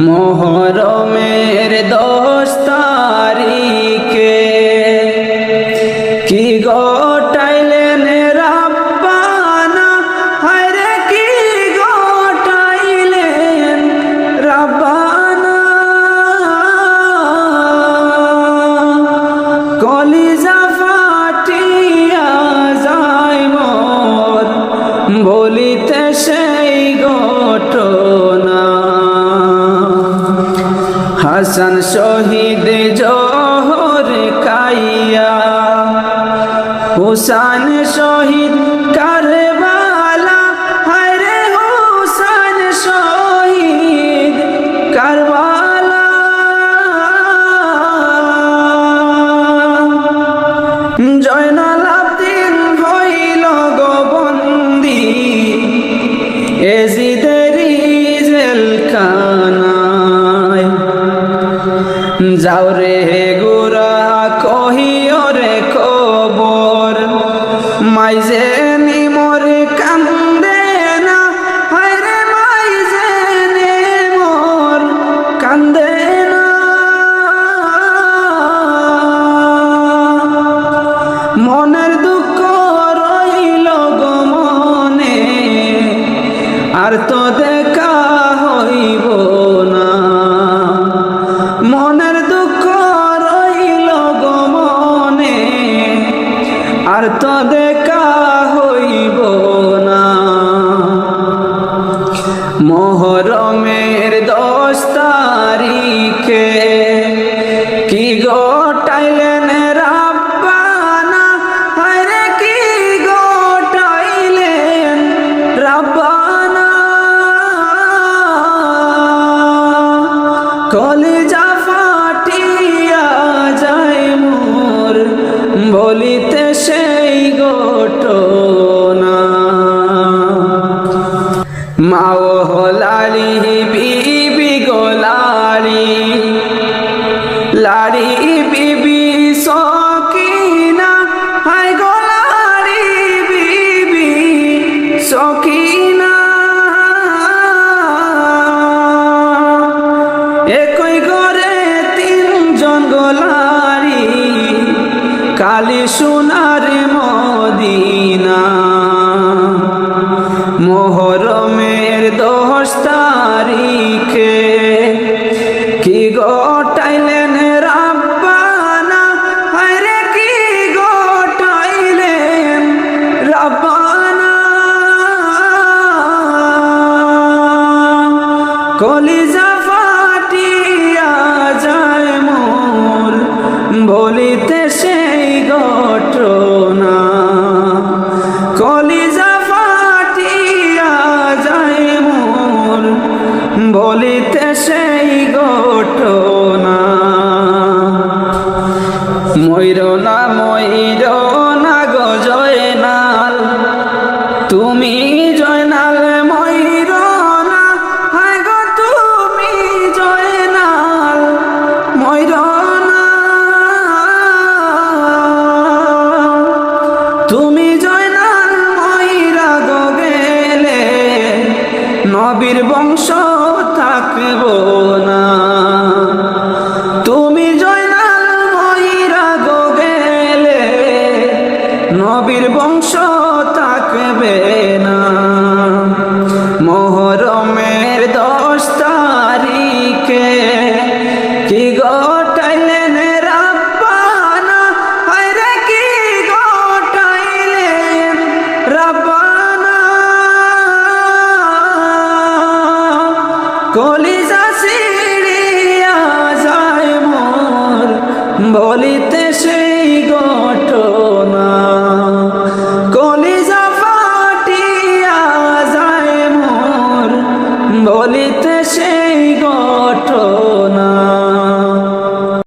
মোহরমের 10 তারিখে কি গোটাইলেন রাব্বানা, হায়রে কি গোটাইলেন রাব্বানা। কলিজা ফাটিয়া যায় মোর বলিতে সেই ঘটনা। হাসান শহীদ জোহর খাইয়া, হুসাইন শহীদ কারবালা, হায়রে হুসাইন শহীদ কারবালা। জয়নাল আবদিন হইল গোবন্দি এজিদের জেলখানায়। যাও রে গোরা কহিও রে খবর, মাইজে নিমর কান্দে না, হায়রে মাইজে নিমর কান্দে না। মনের দুঃখ রইল গো মনে, আর তো দেখা হইব না। মনের দুঃখ রইল গো মনে, আর তো দেখা হইব না। মোহরমের 10 তারিখে কি গোটাইলেন রাব্বানা, হায়রে কি গোটাইলেন রাব্বানা। কলিজা ফাটিয়া যায় মোর বলিতে সেই ঘটনা। মাও লালি বিবি গো লালি, লালি বিবি সকিনা, হায় গো লালি বিবি সকিনা। একই ঘরে 3 জন গো লালি, কালি সোনার মদিনা। মোহরমের 10 তারিখে কি গোটাইলেন রাব্বানা, হায়রে কি গোটাইলেন রাব্বানা। কলিজা ফাটিয়া যায় মোর বলিতে সেই ঘটনা। কলিজা ফাটিয়া যায় মোর বলিতে সেই ঘটনা। ময়ূর না গো জয়নাল, তুমি জয়নাল ময়ূর না, হায় গো তুমি জয়নাল ময়ূর না। তুমি জয়নাল ময়ূরা গো গেলে নবীর বংশ থাকব না। তুমি জয়নাল ময়ূরা গো গেলে নবীর বংশ থাকবে না। মোহরমের 10 তারিখে কি গোটাইলেন রাব্বানা, হায়রে কি গোটাইলেন রাব্বানা। কলিজা ছিড়িয়া যায় মোর বলিতে সেই ঘটনা। কলিজা ফাটিয়া যায় মোর বলিতে